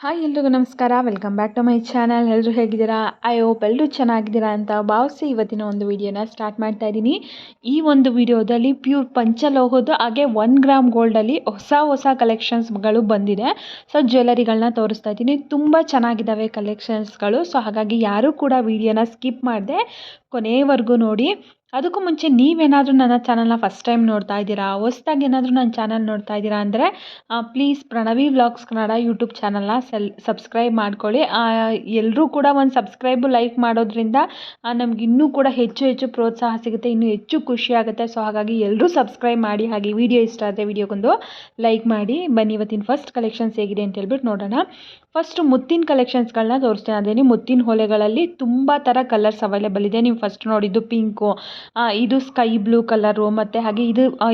Hi ಎಲ್ರಿಗೂ ನಮಸ್ಕಾರ. Welcome back to my channel. ಎಲ್ಲರೂ ಹೇಗಿದ್ದೀರಾ? ಐ ಹೋಪ್ ಎಲ್ಲರೂ ಚೆನ್ನಾಗಿದ್ದೀರಾ ಅಂತ ಭಾವಿಸಿ ಇವತ್ತಿನ ಒಂದು ವಿಡಿಯೋನ ಸ್ಟಾರ್ಟ್ ಮಾಡ್ತಾ ಇದ್ದೀನಿ. ಈ ಒಂದು ವಿಡಿಯೋದಲ್ಲಿ ಪ್ಯೂರ್ ಪಂಚಲೋಹದ ಹಾಗೆ 1 ಗ್ರಾಮ್ ಗೋಲ್ಡಲ್ಲಿ ಹೊಸ ಕಲೆಕ್ಷನ್ಸ್ಗಳು ಬಂದಿದೆ. ಸೊ ಜ್ಯುವೆಲರಿಗಳನ್ನ ತೋರಿಸ್ತಾ ಇದ್ದೀನಿ. ತುಂಬ ಚೆನ್ನಾಗಿದ್ದಾವೆ ಕಲೆಕ್ಷನ್ಸ್ಗಳು. ಸೊ ಹಾಗಾಗಿ ಯಾರೂ ಕೂಡ ವಿಡಿಯೋನ ಸ್ಕಿಪ್ ಮಾಡದೆ ಕೊನೆಯವರೆಗೂ ನೋಡಿ. ಅದಕ್ಕೂ ಮುಂಚೆ ನೀವೇನಾದರೂ ನನ್ನ ಚಾನಲ್ನ ಫಸ್ಟ್ ಟೈಮ್ ನೋಡ್ತಾ ಇದ್ದೀರಾ, ಹೊಸ್ದಾಗಿ ಏನಾದರೂ ನನ್ನ ಚಾನಲ್ ನೋಡ್ತಾ ಇದ್ದೀರಾ ಅಂದರೆ please Pranavi vlogs Kannada YouTube ಚಾನಲ್ನ ಸಬ್ಸ್ಕ್ರೈಬ್ ಮಾಡ್ಕೊಳ್ಳಿ. ಎಲ್ಲರೂ ಕೂಡ ಒಂದು ಸಬ್ಸ್ಕ್ರೈಬು ಲೈಕ್ ಮಾಡೋದ್ರಿಂದ ನಮ್ಗೆ ಇನ್ನೂ ಕೂಡ ಹೆಚ್ಚು ಪ್ರೋತ್ಸಾಹ ಸಿಗುತ್ತೆ, ಇನ್ನೂ ಹೆಚ್ಚು ಖುಷಿ ಆಗುತ್ತೆ. ಸೊ ಹಾಗಾಗಿ ಎಲ್ಲರೂ ಸಬ್ಸ್ಕ್ರೈಬ್ ಮಾಡಿ. ಹಾಗೆ ವಿಡಿಯೋ ಇಷ್ಟ ಆದರೆ ವಿಡಿಯೋಗೊಂದು ಲೈಕ್ ಮಾಡಿ. ಬನ್ನಿ ಇವತ್ತಿನ ಫಸ್ಟ್ ಕಲೆಕ್ಷನ್ಸ್ ಹೇಗಿದೆ ಅಂತ ಹೇಳ್ಬಿಟ್ಟು ನೋಡೋಣ. ಫಸ್ಟು ಮುತ್ತಿನ ಕಲೆಕ್ಷನ್ಸ್ಗಳನ್ನ ತೋರಿಸ್ತೇನೆ. ಅದೇನು ಮುತ್ತಿನ ಹೊಲೆಗಳಲ್ಲಿ ತುಂಬ ಥರ ಕಲರ್ಸ್ ಅವೈಲೇಬಲ್ ಇದೆ. ನೀವು ಫಸ್ಟ್ ನೋಡಿದ್ದು ಪಿಂಕು, ಇದು ಸ್ಕೈ ಬ್ಲೂ ಕಲರು, ಮತ್ತು ಹಾಗೆ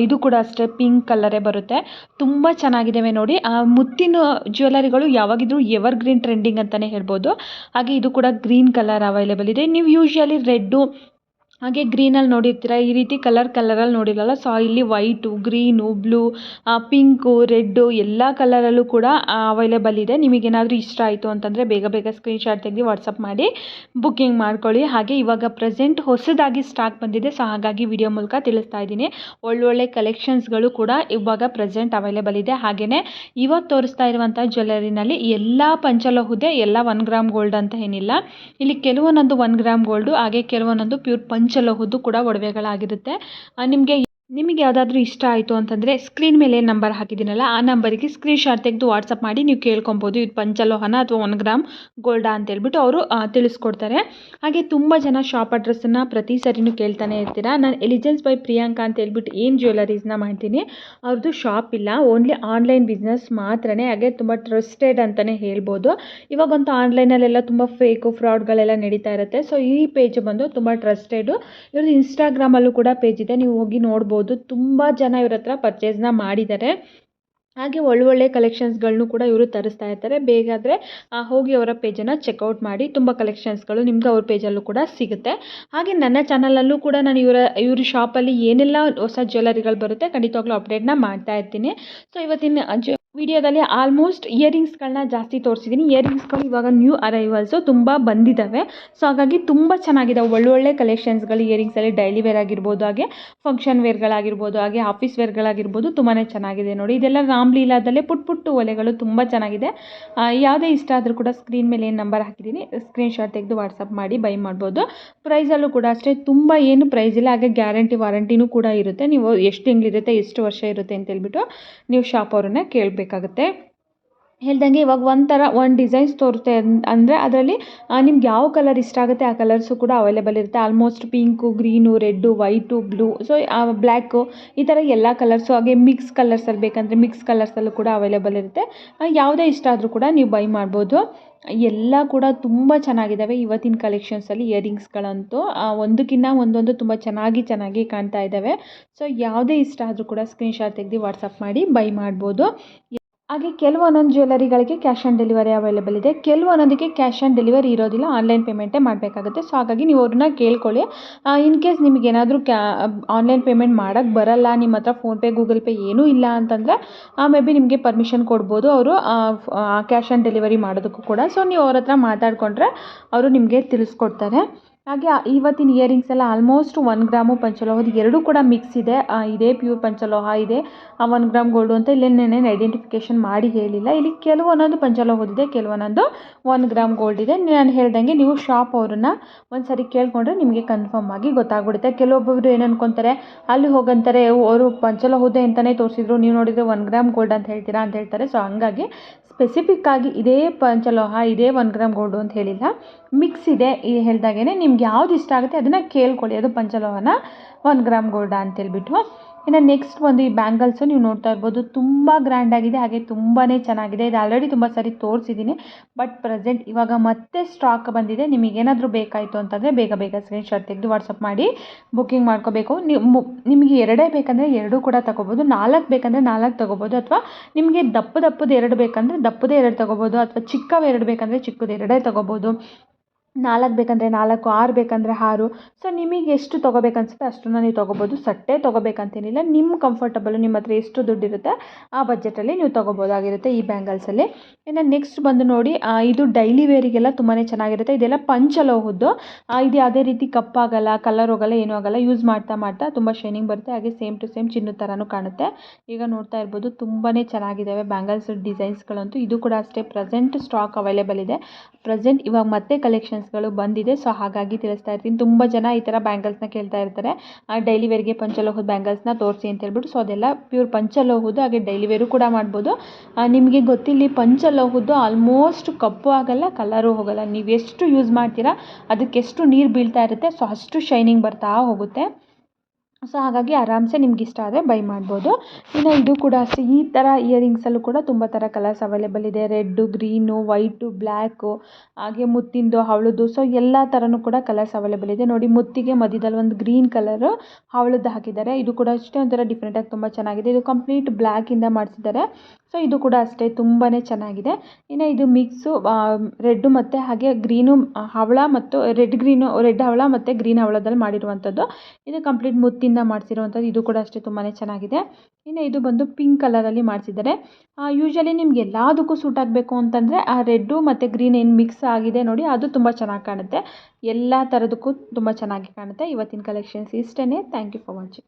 ಇದು ಕೂಡ ಅಷ್ಟೇ ಪಿಂಕ್ ಕಲರೇ ಬರುತ್ತೆ. ತುಂಬ ಚೆನ್ನಾಗಿದ್ದಾವೆ ನೋಡಿ. ಮುತ್ತಿನ ಜ್ಯುವೆಲರಿಗಳು ಯಾವಾಗಿದ್ರೂ ಎವರ್ ಗ್ರೀನ್ ಟ್ರೆಂಡಿಂಗ್ ಅಂತಲೇ ಹೇಳ್ಬೋದು. ಹಾಗೆ ಇದು ಕೂಡ ಗ್ರೀನ್ ಕಲರ್ ಅವೈಲೇಬಲ್ ಇದೆ. ನೀವು ಯೂಶ್ವಲಿ ರೆಡ್ಡು ಹಾಗೆ ಗ್ರೀನಲ್ಲಿ ನೋಡಿರ್ತೀರ, ಈ ರೀತಿ ಕಲರಲ್ಲಿ ನೋಡಿರಲ್ಲ. ಸೊ ಇಲ್ಲಿ white, green, blue, pink, red ಎಲ್ಲ ಕಲರಲ್ಲೂ ಕೂಡ ಅವೈಲೇಬಲ್ ಇದೆ. ನಿಮಗೇನಾದರೂ ಇಷ್ಟ ಆಯಿತು ಅಂತಂದರೆ ಬೇಗ ಸ್ಕ್ರೀನ್ಶಾಟ್ ತೆಗೆದು ವಾಟ್ಸಪ್ ಮಾಡಿ ಬುಕ್ಕಿಂಗ್ ಮಾಡ್ಕೊಳ್ಳಿ. ಹಾಗೆ ಇವಾಗ ಪ್ರೆಸೆಂಟ್ ಹೊಸದಾಗಿ ಸ್ಟಾಕ್ ಬಂದಿದೆ. ಸೊ ಹಾಗಾಗಿ ವಿಡಿಯೋ ಮೂಲಕ ತಿಳಿಸ್ತಾ ಇದ್ದೀನಿ. ಒಳ್ಳೊಳ್ಳೆ ಕಲೆಕ್ಷನ್ಸ್ಗಳು ಕೂಡ ಇವಾಗ ಪ್ರೆಸೆಂಟ್ ಅವೈಲೇಬಲ್ ಇದೆ. ಹಾಗೆಯೇ ಇವತ್ತು ತೋರಿಸ್ತಾ ಇರುವಂಥ ಜ್ಯುವೆಲರಿನಲ್ಲಿ ಎಲ್ಲ ಪಂಚಲೋಹದೆ, ಎಲ್ಲ 1 ಗ್ರಾಮ್ ಗೋಲ್ಡ್ ಅಂತ ಏನಿಲ್ಲ. ಇಲ್ಲಿ ಕೆಲವೊಂದೊಂದು 1 ಗ್ರಾಮ್ ಗೋಲ್ಡು, ಹಾಗೆ ಕೆಲವೊಂದೊಂದು ಪ್ಯೂರ್ ಪಂಚಲೋಹದ್ದು ಕೂಡ ಒಡವೆಗಳಾಗಿರುತ್ತೆ. ನಿಮಗೆ ಯಾವುದಾದ್ರೂ ಇಷ್ಟ ಆಯಿತು ಅಂತಂದರೆ ಸ್ಕ್ರೀನ್ ಮೇಲೆ ಏನು ನಂಬರ್ ಹಾಕಿದ್ದೀನಲ್ಲ ಆ ನಂಬರಿಗೆ ಸ್ಕ್ರೀನ್ಶಾಟ್ ತೆಗೆದು ವಾಟ್ಸಪ್ ಮಾಡಿ ನೀವು ಕೇಳ್ಕೊಬೋದು. ಇದು ಪಂಚಲೋಹನ ಅಥವಾ 1 ಗ್ರಾಮ್ ಗೋಲ್ಡಾ ಅಂತೇಳ್ಬಿಟ್ಟು ಅವರು ತಿಳಿಸ್ಕೊಡ್ತಾರೆ. ಹಾಗೆ ತುಂಬ ಜನ ಶಾಪ್ ಅಡ್ರೆಸ್ಸನ್ನು ಪ್ರತಿ ಸರಿನೂ ಕೇಳ್ತಾನೆ ಇರ್ತೀರಾ. ನಾನು ಎಲಿಜೆನ್ಸ್ ಬೈ ಪ್ರಿಯಾಂಕಾ ಅಂತ ಹೇಳ್ಬಿಟ್ಟು ಏನು ಜ್ಯುವೆಲರೀಸ್ನ ಮಾಡ್ತೀನಿ, ಅವ್ರದ್ದು ಶಾಪ್ ಇಲ್ಲ, ಓನ್ಲಿ ಆನ್ಲೈನ್ ಬಿಸ್ನೆಸ್ ಮಾತ್ರನೇ. ಹಾಗೆ ತುಂಬ ಟ್ರಸ್ಟೆಡ್ ಅಂತಲೇ ಹೇಳ್ಬೋದು. ಇವಾಗಂತೂ ಆನ್ಲೈನಲ್ಲೆಲ್ಲ ತುಂಬ ಫೇಕು ಫ್ರಾಡ್ಗಳೆಲ್ಲ ನಡೀತಾ ಇರುತ್ತೆ. ಸೊ ಈ ಪೇಜ್ ಬಂದು ತುಂಬ ಟ್ರಸ್ಟೆಡು. ಇವ್ರದ್ದು ಇನ್ಸ್ಟಾಗ್ರಾಮಲ್ಲೂ ಕೂಡ ಪೇಜ್ ಇದೆ, ನೀವು ಹೋಗಿ ನೋಡ್ಬೋದು. ತುಂಬ ಜನ ಇವ್ರ ಹತ್ರ ಪರ್ಚೇಸ್ನ ಮಾಡಿದ್ದಾರೆ. ಹಾಗೆ ಒಳ್ಳೊಳ್ಳೆ ಕಲೆಕ್ಷನ್ಸ್ಗಳನ್ನೂ ಕೂಡ ಇವರು ತರಿಸ್ತಾ ಇರ್ತಾರೆ. ಬೇಕಾದರೆ ಹೋಗಿ ಅವರ ಪೇಜನ್ನು ಚೆಕ್ಔಟ್ ಮಾಡಿ. ತುಂಬ ಕಲೆಕ್ಷನ್ಸ್ಗಳು ನಿಮ್ಗೆ ಅವ್ರ ಪೇಜಲ್ಲೂ ಕೂಡ ಸಿಗುತ್ತೆ. ಹಾಗೆ ನನ್ನ ಚಾನಲಲ್ಲೂ ಕೂಡ ನಾನು ಇವ್ರ ಶಾಪಲ್ಲಿ ಏನೆಲ್ಲ ಹೊಸ ಜ್ಯುವೆಲರಿಗಳು ಬರುತ್ತೆ ಖಂಡಿತವಾಗ್ಲೂ ಅಪ್ಡೇಟ್ನ ಮಾಡ್ತಾ ಇರ್ತೀನಿ. ಸೊ ಇವತ್ತಿನ ವಿಡಿಯೋದಲ್ಲಿ ಆಲ್ಮೋಸ್ಟ್ ಇಯರಿಂಗ್ಸ್ಗಳನ್ನ ಜಾಸ್ತಿ ತೋರಿಸಿದ್ದೀನಿ. ಇಯರಿಂಗ್ಸ್ಗಳು ಇವಾಗ ನ್ಯೂ ಅರೈವಲ್ಸು ತುಂಬ ಬಂದಿದ್ದಾವೆ. ಸೊ ಹಾಗಾಗಿ ತುಂಬ ಚೆನ್ನಾಗಿದ್ದಾವೆ ಒಳ್ಳೊಳ್ಳೆ ಕಲೆಕ್ಷನ್ಸ್ಗಳು. ಇಯರಿಂಗ್ಸಲ್ಲಿ ಡೈಲಿ ವೇರ್ ಆಗಿರ್ಬೋದು, ಹಾಗೆ ಫಂಕ್ಷನ್ ವೇರ್ಗಳಾಗಿರ್ಬೋದು, ಹಾಗೆ ಆಫೀಸ್ ವೇರ್ಗಳಾಗಿರ್ಬೋದು, ತುಂಬಾ ಚೆನ್ನಾಗಿದೆ ನೋಡಿ. ಇದೆಲ್ಲ ರಾಮ್ಲೀಲಾದಲ್ಲೇ ಪುಟ್ಟು ಒಲೆಗಳು ತುಂಬ ಚೆನ್ನಾಗಿದೆ. ಯಾವುದೇ ಇಷ್ಟ ಆದರೂ ಕೂಡ ಸ್ಕ್ರೀನ್ ಮೇಲೆ ಏನು ನಂಬರ್ ಹಾಕಿದ್ದೀನಿ ಸ್ಕ್ರೀನ್ಶಾಟ್ ತೆಗೆದು ವಾಟ್ಸಪ್ ಮಾಡಿ ಬೈ ಮಾಡ್ಬೋದು. ಪ್ರೈಸಲ್ಲೂ ಕೂಡ ಅಷ್ಟೇ ತುಂಬ ಏನು ಪ್ರೈಸ್ ಇಲ್ಲ. ಹಾಗೆ ಗ್ಯಾರಂಟಿ ವಾರಂಟಿನೂ ಕೂಡ ಇರುತ್ತೆ. ನೀವು ಎಷ್ಟು ತಿಂಗಳಿರುತ್ತೆ, ಎಷ್ಟು ವರ್ಷ ಇರುತ್ತೆ ಅಂತೇಳ್ಬಿಟ್ಟು ನೀವು ಶಾಪ್ ಅವ್ರನ್ನ ಕೇಳಬೇಕಾಗುತ್ತೆ. ಹೇಳ್ದಂಗೆ ಇವಾಗ ಒಂದು ಡಿಸೈನ್ಸ್ ತೋರುತ್ತೆ ಅಂದರೆ ಅದರಲ್ಲಿ ನಿಮ್ಗೆ ಯಾವ ಕಲರ್ ಇಷ್ಟ ಆಗುತ್ತೆ ಆ ಕಲರ್ಸು ಕೂಡ ಅವೈಲೇಬಲ್ ಇರುತ್ತೆ. Almost pink, green, red, white, blue, so black, ಈ ಥರ ಎಲ್ಲ ಕಲರ್ಸು. ಹಾಗೆ ಮಿಕ್ಸ್ ಕಲರ್ಸಲ್ಲಿ ಬೇಕಂದರೆ ಮಿಕ್ಸ್ ಕಲರ್ಸಲ್ಲೂ ಕೂಡ ಅವೈಲೇಬಲ್ ಇರುತ್ತೆ. ಯಾವುದೇ ಇಷ್ಟ ಆದರೂ ಕೂಡ ನೀವು ಬೈ ಮಾಡ್ಬೋದು. ಎಲ್ಲ ಕೂಡ ತುಂಬ ಚೆನ್ನಾಗಿದ್ದಾವೆ ಇವತ್ತಿನ ಕಲೆಕ್ಷನ್ಸಲ್ಲಿ. ಇಯರಿಂಗ್ಸ್ಗಳಂತೂ ಒಂದಕ್ಕಿಂತ ಒಂದೊಂದು ತುಂಬ ಚೆನ್ನಾಗಿ ಕಾಣ್ತಾ ಇದ್ದಾವೆ. ಸೊ ಯಾವುದೇ ಇಷ್ಟ ಆದರೂ ಕೂಡ ಸ್ಕ್ರೀನ್ಶಾಟ್ ತೆಗೆದು ವಾಟ್ಸಪ್ ಮಾಡಿ ಬೈ ಮಾಡ್ಬೋದು. ಹಾಗೆ ಕೆಲವೊಂದೊಂದು ಜ್ಯುವೆಲರಿಗಳಿಗೆ ಕ್ಯಾಶ್ ಆನ್ ಡೆಲಿವರಿ ಅವೈಲೇಬಲ್ ಇದೆ. ಕೆಲವೊಂದೊಂದಕ್ಕೆ ಕ್ಯಾಶ್ ಆನ್ ಡೆಲಿವರಿ ಇರೋದಿಲ್ಲ, ಆನ್ಲೈನ್ ಪೇಮೆಂಟೇ ಮಾಡಬೇಕಾಗುತ್ತೆ. ಸೊ ಹಾಗಾಗಿ ನೀವು ಅವ್ರನ್ನ ಕೇಳ್ಕೊಳ್ಳಿ. ಇನ್ ಕೇಸ್ ನಿಮಗೇನಾದರೂ ಆನ್ಲೈನ್ ಪೇಮೆಂಟ್ ಮಾಡೋಕ್ಕೆ ಬರಲ್ಲ, ನಿಮ್ಮ ಹತ್ರ ಫೋನ್ಪೇ ಗೂಗಲ್ ಪೇ ಏನೂ ಇಲ್ಲ ಅಂತಂದರೆ ಮೇ ಬಿ ನಿಮಗೆ ಪರ್ಮಿಷನ್ ಕೊಡ್ಬೋದು ಅವರು ಕ್ಯಾಶ್ ಆನ್ ಡೆಲಿವರಿ ಮಾಡೋದಕ್ಕೂ ಕೂಡ. ಸೊ ನೀವು ಅವ್ರ ಹತ್ರ ಮಾತಾಡಿಕೊಂಡ್ರೆ ಅವರು ನಿಮಗೆ ತಿಳಿಸ್ಕೊಡ್ತಾರೆ. ಹಾಗೆ ಇವತ್ತಿನ ಇಯರಿಂಗ್ಸ್ ಎಲ್ಲ ಆಲ್ಮೋಸ್ಟ್ 1 ಗ್ರಾಮು ಪಂಚಲೋಹದ ಎರಡೂ ಕೂಡ ಮಿಕ್ಸ್ ಇದೆ. ಇದೇ ಪ್ಯೂರ್ ಪಂಚಲೋಹ ಇದೆ, 1 ಗ್ರಾಮ್ ಗೋಲ್ಡು ಅಂತ ಇಲ್ಲೇನೇನು ಐಡೆಂಟಿಫಿಕೇಷನ್ ಮಾಡಿ ಹೇಳಿಲ್ಲ. ಇಲ್ಲಿ ಕೆಲವೊಂದೊಂದು ಪಂಚಲೋಹದಿದೆ, ಕೆಲವೊಂದೊಂದು 1 ಗ್ರಾಮ್ ಗೋಲ್ಡ್ ಇದೆ. ನಾನು ಹೇಳ್ದಂಗೆ ನೀವು ಶಾಪ್ ಅವ್ರನ್ನ ಒಂದು ಸರಿ ಕೇಳ್ಕೊಂಡ್ರೆ ನಿಮಗೆ ಕನ್ಫರ್ಮ್ ಆಗಿ ಗೊತ್ತಾಗ್ಬಿಡುತ್ತೆ. ಕೆಲವೊಬ್ಬರು ಏನು ಅನ್ಕೊತಾರೆ, ಅಲ್ಲಿ ಹೋಗಂತಾರೆ ಅವರು ಪಂಚಲೋಹದೆ ಅಂತಲೇ ತೋರಿಸಿದ್ರು, ನೀವು ನೋಡಿದರೆ 1 ಗ್ರಾಮ್ ಗೋಲ್ಡ್ ಅಂತ ಹೇಳ್ತೀರಾ ಅಂತ ಹೇಳ್ತಾರೆ. ಸೊ ಹಂಗಾಗಿ ಸ್ಪೆಸಿಫಿಕ್ ಆಗಿ ಇದೇ ಪಂಚಲೋಹ ಇದೇ 1 ಗ್ರಾಮ್ ಗೋಲ್ಡು ಅಂತ ಹೇಳಿಲ್ಲ, ಮಿಕ್ಸ್ ಇದೆ. ಹೇಳ್ದಾಗೇ ನಿಮ್ಗೆ ಯಾವ್ದು ಇಷ್ಟ ಆಗುತ್ತೆ ಅದನ್ನು ಕೇಳ್ಕೊಳ್ಳಿ, ಅದು ಪಂಚಲೋಹನ 1 ಗ್ರಾಮ್ ಗೋಲ್ಡಾ ಅಂತೇಳ್ಬಿಟ್ಟು. ಇನ್ನು ನೆಕ್ಸ್ಟ್ ಒಂದು ಈ ಬ್ಯಾಂಗಲ್ಸು ನೀವು ನೋಡ್ತಾ ಇರ್ಬೋದು, ತುಂಬ ಗ್ರ್ಯಾಂಡಾಗಿದೆ, ಹಾಗೆ ತುಂಬಾ ಚೆನ್ನಾಗಿದೆ. ಇದು ಆಲ್ರೆಡಿ ತುಂಬ ಸರಿ ತೋರಿಸಿದ್ದೀನಿ, ಬಟ್ ಪ್ರೆಸೆಂಟ್ ಇವಾಗ ಮತ್ತೆ ಸ್ಟಾಕ್ ಬಂದಿದೆ. ನಿಮಗೇನಾದರೂ ಬೇಕಾಯಿತು ಅಂತಂದರೆ ಬೇಗ ಸ್ಕ್ರೀನ್ಶಾಟ್ ತೆಗೆದು ವಾಟ್ಸಪ್ ಮಾಡಿ ಬುಕ್ಕಿಂಗ್ ಮಾಡ್ಕೋಬೇಕು. ನಿಮಗೆ 2 ಬೇಕಂದರೆ 2 ಕೂಡ ತೊಗೋಬೋದು, 4 ಬೇಕಂದರೆ 4 ತೊಗೋಬೋದು, ಅಥವಾ ನಿಮಗೆ ದಪ್ಪದ 2 ಬೇಕಂದರೆ ದಪ್ಪದೇ 2 ತೊಗೋಬೋದು, ಅಥವಾ ಚಿಕ್ಕವು 2 ಬೇಕಂದರೆ ಚಿಕ್ಕದು 2 ತೊಗೋಬೋದು. 4 ಬೇಕಂದರೆ 4, 6 ಬೇಕಂದರೆ 6. ಸೊ ನಿಮಗೆ ಎಷ್ಟು ತೊಗೋಬೇಕನ್ಸುತ್ತೆ ಅಷ್ಟನ್ನು ನೀವು ತೊಗೋಬೋದು. ಸಟ್ಟೇ ತೊಗೋಬೇಕಂತೇನಿಲ್ಲ, ನಿಮ್ಮ ಕಂಫರ್ಟಬಲು, ನಿಮ್ಮ ಹತ್ರ ಎಷ್ಟು ದುಡ್ಡಿರುತ್ತೆ ಆ ಬಜೆಟಲ್ಲಿ ನೀವು ತೊಗೋಬೋದಾಗಿರುತ್ತೆ ಈ ಬ್ಯಾಂಗಲ್ಸಲ್ಲಿ. ಇನ್ನು ನೆಕ್ಸ್ಟ್ ಬಂದು ನೋಡಿ, ಇದು ಡೈಲಿ ವೇರಿಗೆಲ್ಲ ತುಂಬಾ ಚೆನ್ನಾಗಿರುತ್ತೆ. ಇದೆಲ್ಲ ಪಂಚಲೋಹದ್ದು. ಇದು ಯಾವುದೇ ರೀತಿ ಕಪ್ಪಾಗಲ್ಲ, ಕಲರ್ ಹೋಗಲ್ಲ, ಏನೂ ಆಗಲ್ಲ. ಯೂಸ್ ಮಾಡ್ತಾ ಮಾಡ್ತಾ ತುಂಬ ಶೈನಿಂಗ್ ಬರುತ್ತೆ. ಹಾಗೆ ಸೇಮ್ ಟು ಸೇಮ್ ಚಿನ್ನದ ಥರನೂ ಕಾಣುತ್ತೆ. ಈಗ ನೋಡ್ತಾ ಇರ್ಬೋದು ತುಂಬಾ ಚೆನ್ನಾಗಿದ್ದಾವೆ ಬ್ಯಾಂಗಲ್ಸ್ ಡಿಸೈನ್ಸ್ಗಳಂತೂ. ಇದು ಕೂಡ ಅಷ್ಟೇ ಪ್ರೆಸೆಂಟ್ ಸ್ಟಾಕ್ ಅವೈಲೇಬಲ್ ಇದೆ. ಪ್ರೆಸೆಂಟ್ ಇವಾಗ ಮತ್ತೆ ಕಲೆಕ್ಷನ್ಸ್ಗಳು ಬಂದಿದೆ. ಸೊ ಹಾಗಾಗಿ ತಿಳಿಸ್ತಾ ಇರ್ತೀನಿ. ತುಂಬ ಜನ ಈ ಥರ ಬ್ಯಾಂಗಲ್ಸ್ನ ಕೇಳ್ತಾ ಇರ್ತಾರೆ, ಡೈಲಿ ವೇರ್ಗೆ ಪಂಚಲೋಹದ ಬ್ಯಾಂಗಲ್ಸ್ನ ತೋರಿಸಿ ಅಂತ ಹೇಳ್ಬಿಟ್ಟು. ಸೊ ಅದೆಲ್ಲ ಪ್ಯೂರ್ ಪಂಚಲೋಹದ್ದು, ಹಾಗೆ ಡೈಲಿ ವೇರು ಕೂಡ ಮಾಡ್ಬೋದು. ನಿಮಗೆ ಗೊತ್ತಿಲ್ಲಿ ಪಂಚಲೋಹದ್ದು ಆಲ್ಮೋಸ್ಟ್ ಕಪ್ಪು ಆಗಲ್ಲ, ಕಲರು ಹೋಗಲ್ಲ. ನೀವು ಎಷ್ಟು ಯೂಸ್ ಮಾಡ್ತೀರಾ ಅದಕ್ಕೆಷ್ಟು ನೀರು ಬೀಳ್ತಾ ಇರುತ್ತೆ, ಸೊ ಅಷ್ಟು ಶೈನಿಂಗ್ ಬರ್ತಾ ಹೋಗುತ್ತೆ. ಸೊ ಹಾಗಾಗಿ ಆರಾಮ್ಸೆ ನಿಮ್ಗೆ ಇಷ್ಟ ಆದರೆ ಬೈ ಮಾಡ್ಬೋದು. ಇನ್ನು ಇದು ಕೂಡ ಅಷ್ಟೇ, ಈ ಥರ ಇಯರಿಂಗ್ಸಲ್ಲೂ ಕೂಡ ತುಂಬ ಥರ ಕಲರ್ಸ್ ಅವೈಲೇಬಲ್ ಇದೆ. ರೆಡ್ಡು, ಗ್ರೀನು, ವೈಟು, ಬ್ಲ್ಯಾಕು, ಹಾಗೆ ಮುತ್ತಿಂದು, ಹವಳದ್ದು. ಸೊ ಎಲ್ಲ ಥರನೂ ಕೂಡ ಕಲರ್ಸ್ ಅವೈಲೇಬಲ್ ಇದೆ. ನೋಡಿ, ಮುತ್ತಿಗೆ ಮಧ್ಯದಲ್ಲಿ ಒಂದು ಗ್ರೀನ್ ಕಲರು ಹವಳದ್ದು ಹಾಕಿದ್ದಾರೆ. ಇದು ಕೂಡ ಅಷ್ಟೇ ಒಂಥರ ಡಿಫ್ರೆಂಟಾಗಿ ತುಂಬ ಚೆನ್ನಾಗಿದೆ. ಇದು ಕಂಪ್ಲೀಟ್ ಬ್ಲ್ಯಾಕಿಂದ ಮಾಡಿಸಿದ್ದಾರೆ. ಸೊ ಇದು ಕೂಡ ಅಷ್ಟೇ ತುಂಬಾ ಚೆನ್ನಾಗಿದೆ. ಇನ್ನು ಇದು ಮಿಕ್ಸು ರೆಡ್ಡು ಮತ್ತು ಹಾಗೆ ಗ್ರೀನು ಹವಳ ಮತ್ತು ರೆಡ್ ಹವಳ ಮತ್ತು ಗ್ರೀನ್ ಹವಳದಲ್ಲಿ ಮಾಡಿರುವಂಥದ್ದು. ಇದು ಕಂಪ್ಲೀಟ್ ಮುತ್ತಿಂದ ಮಾಡಿಸಿರುವಂಥದ್ದು. ಇದು ಕೂಡ ಅಷ್ಟೇ ತುಂಬಾ ಚೆನ್ನಾಗಿದೆ. ಇನ್ನು ಇದು ಬಂದು ಪಿಂಕ್ ಕಲರಲ್ಲಿ ಮಾಡಿಸಿದ್ದಾರೆ. ಯೂಶ್ವಲಿ ನಿಮ್ಗೆ ಎಲ್ಲದಕ್ಕೂ ಸೂಟ್ ಆಗಬೇಕು ಅಂತಂದರೆ ಆ ರೆಡ್ಡು ಮತ್ತು ಗ್ರೀನ್ ಏನು ಮಿಕ್ಸ್ ಆಗಿದೆ ನೋಡಿ, ಅದು ತುಂಬ ಚೆನ್ನಾಗಿ ಕಾಣುತ್ತೆ. ಎಲ್ಲ ಥರದಕ್ಕೂ ತುಂಬ ಚೆನ್ನಾಗಿ ಕಾಣುತ್ತೆ. ಇವತ್ತಿನ ಕಲೆಕ್ಷನ್ಸ್ ಇಷ್ಟೇ. Thank you for watching.